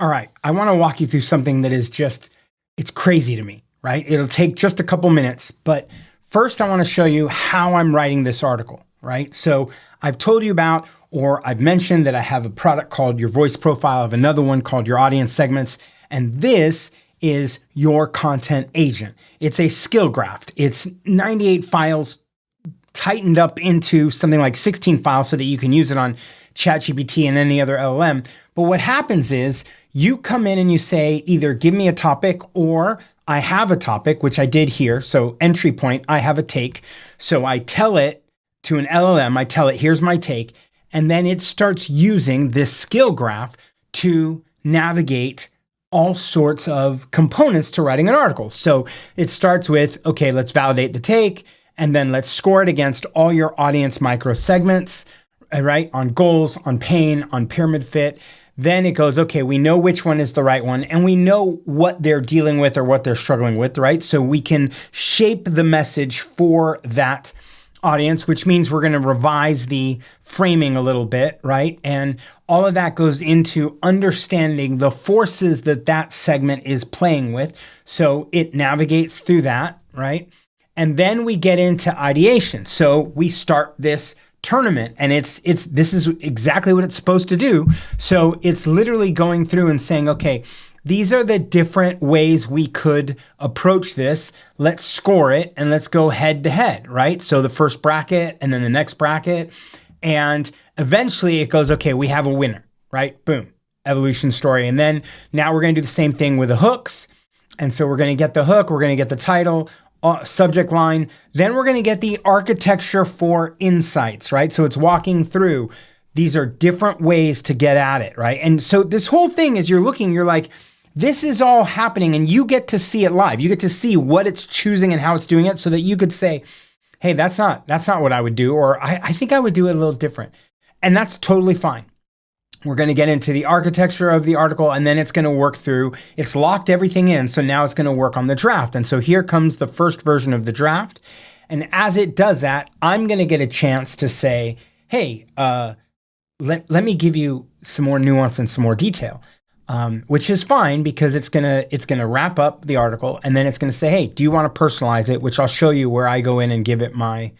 All right, I want to walk you through something that is just, it's crazy to me, right? It'll take just a couple minutes, but first I want to show you how I'm writing this article, right? So I've told you about, or I've mentioned that I have a product called Your Voice Profile. I have another one called Your Audience Segments, and this is your content agent. It's a skill graph. It's 98 files tightened up into something like 16 files so that you can use it on ChatGPT and any other LLM. But what happens is you come in and you say, either give me a topic or I have a topic, which I did here. So entry point, I have a take. So I tell it to an LLM, I tell it, here's my take. And then it starts using this skill graph to navigate all sorts of components to writing an article. So it starts with, okay, let's validate the take, and then let's score it against all your audience micro segments, right? On goals, on pain, on pyramid fit. Then it goes, okay, we know which one is the right one, and we know what they're dealing with or what they're struggling with, right? So we can shape the message for that audience, which means we're going to revise the framing a little bit, right? And all of that goes into understanding the forces that that segment is playing with. So it navigates through that, right? And then we get into ideation. So we start this tournament, and this is exactly what it's supposed to do. So it's literally going through and saying, okay, these are the different ways we could approach this. Let's score it and let's go head to head, right? So the first bracket and then the next bracket. And eventually it goes, okay, we have a winner, right? Boom, evolution story. And then now we're going to do the same thing with the hooks. And so we're going to get the hook, we're going to get the title, subject line. Then we're going to get the architecture for insights, right? So it's walking through. These are different ways to get at it, right? And so this whole thing, as you're looking, you're like, this is all happening, and you get to see it live. You get to see what it's choosing and how it's doing it, so that you could say, hey, that's not what I would do, or I think I would do it a little different. And that's totally fine. We're going to get into the architecture of the article, and then it's going to work through, it's locked everything in. So now it's going to work on the draft. And so here comes the first version of the draft. And as it does that, I'm going to get a chance to say, hey, let me give you some more nuance and some more detail, which is fine, because it's gonna wrap up the article, and then it's gonna say, hey, do you want to personalize it? Which I'll show you where I go in and give it my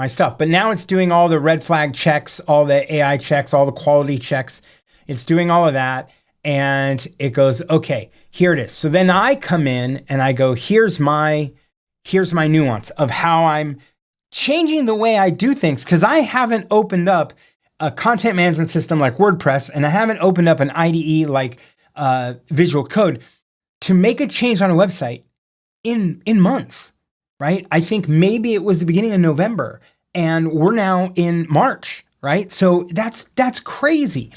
stuff. But now it's doing all the red flag checks, all the AI checks, all the quality checks. It's doing all of that, and it goes, okay, here it is. So then I come in and I go, here's my nuance of how I'm changing the way I do things, because I haven't opened up a content management system like WordPress, and I haven't opened up an IDE like Visual Code to make a change on a website in months, right? I think maybe it was the beginning of November, and we're now in March, right? So that's crazy.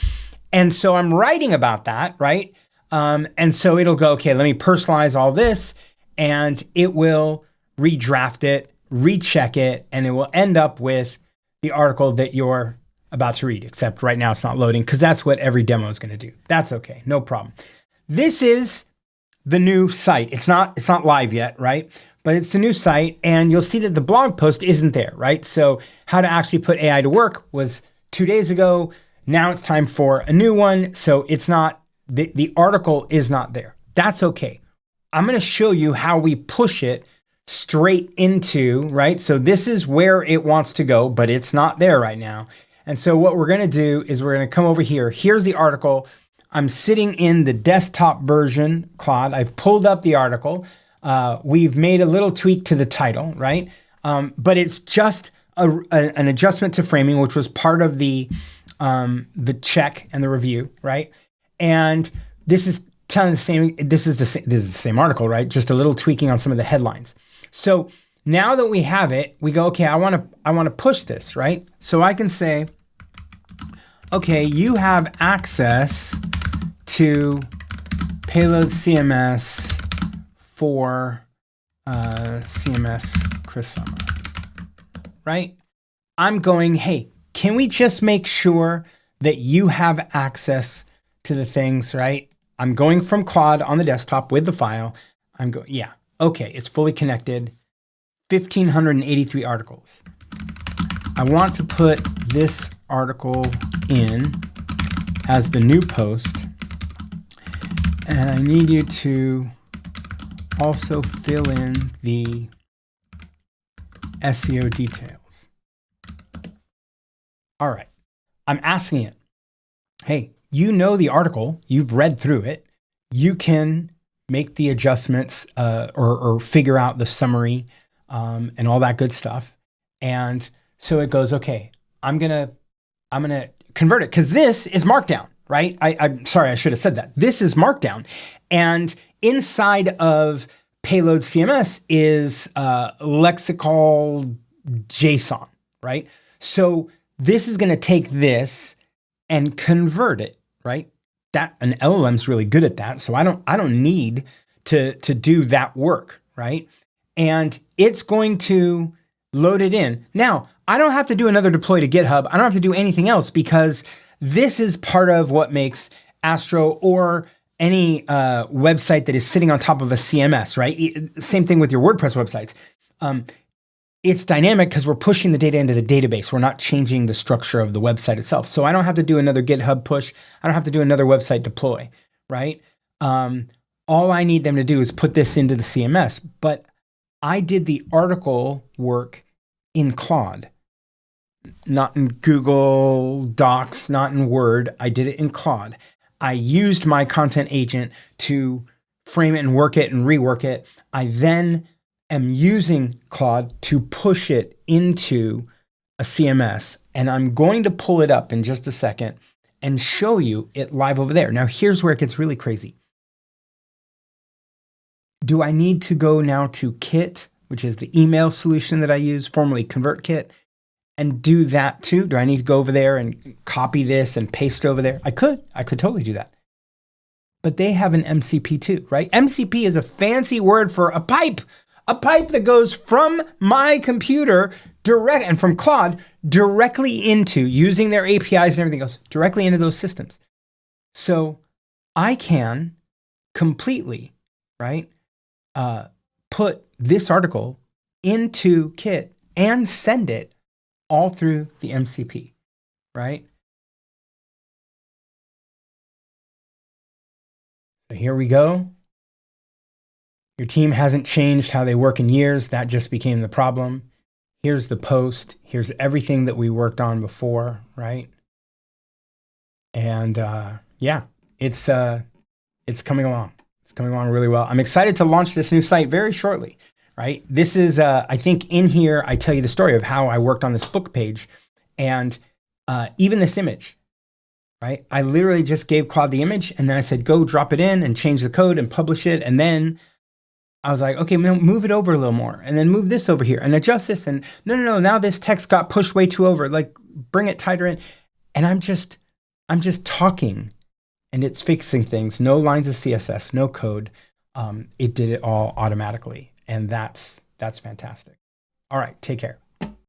And so I'm writing about that, right? And so it'll go, okay, let me personalize all this, and it will redraft it, recheck it, and it will end up with the article that you're about to read, except right now it's not loading, because that's what every demo is going to do. That's okay, no problem. This is the new site. It's not live yet, right? But it's the new site, and you'll see that the blog post isn't there, right? So how to actually put AI to work was 2 days ago. Now it's time for a new one. So it's not, the article is not there. That's okay. I'm going to show you how we push it straight into, right? So this is where it wants to go, but it's not there right now. And so what we're going to do is we're going to come over here. Here's the article. I'm sitting in the desktop version, Claude. I've pulled up the article. We've made a little tweak to the title, right? But it's just an adjustment to framing, which was part of the check and the review, right? And this is telling the same. This is the same article, right? Just a little tweaking on some of the headlines. So now that we have it, we go, okay, I want to push this, right? So I can say, okay, you have access to Payload CMS for CMS Chris Summer, right? I'm going, hey, can we just make sure that you have access to the things, right? I'm going from Claude on the desktop with the file. I'm going, yeah, okay, it's fully connected. 1,583 articles. I want to put this article in as the new post, And I need you to also fill in the SEO details. All right. I'm asking it, hey, you know the article, you've read through it, you can make the adjustments or figure out the summary and all that good stuff. And so it goes, okay, I'm gonna convert it because this is Markdown, right? I'm sorry, I should have said that. This is Markdown. And inside of Payload CMS is lexical JSON, right? So this is going to take this and convert it, right? That an LLM's really good at that. So I don't need to do that work, right? And it's going to load it in. Now, I don't have to do another deploy to GitHub. I don't have to do anything else because this is part of what makes Astro or any website that is sitting on top of a CMS, right? Same thing with your WordPress websites. It's dynamic because we're pushing the data into the database. We're not changing the structure of the website itself. So I don't have to do another GitHub push. I don't have to do another website deploy, right? All I need them to do is put this into the CMS. But I did the article work in Claude, not in Google Docs, not in Word. I did it in Claude. I used my content agent to frame it and work it and rework it. I then am using Claude to push it into a CMS, and I'm going to pull it up in just a second and show you it live over there. Now, here's where it gets really crazy. Do I need to go now to Kit, which is the email solution that I use, formerly ConvertKit, and do that too? Do I need to go over there and copy this and paste it over there? I could totally do that. But they have an MCP too, right? MCP is a fancy word for a pipe that goes from my computer and from Claude directly into, using their APIs and everything else, directly into those systems. So I can completely, right, put this article into Kit and send it all through the MCP, right? So here we go. Your team hasn't changed how they work in years. That just became the problem. Here's the post. Here's everything that we worked on before, right? And yeah, it's coming along. It's coming along really well. I'm excited to launch this new site very shortly, right? This is, I think in here, I tell you the story of how I worked on this book page and even this image, right? I literally just gave Claude the image and then I said, go drop it in and change the code and publish it. And then I was like, okay, move it over a little more and then move this over here and adjust this. And no, now this text got pushed way too over, like bring it tighter in. And I'm just talking and it's fixing things. No lines of CSS, no code. It did it all automatically. And that's fantastic. All right, take care.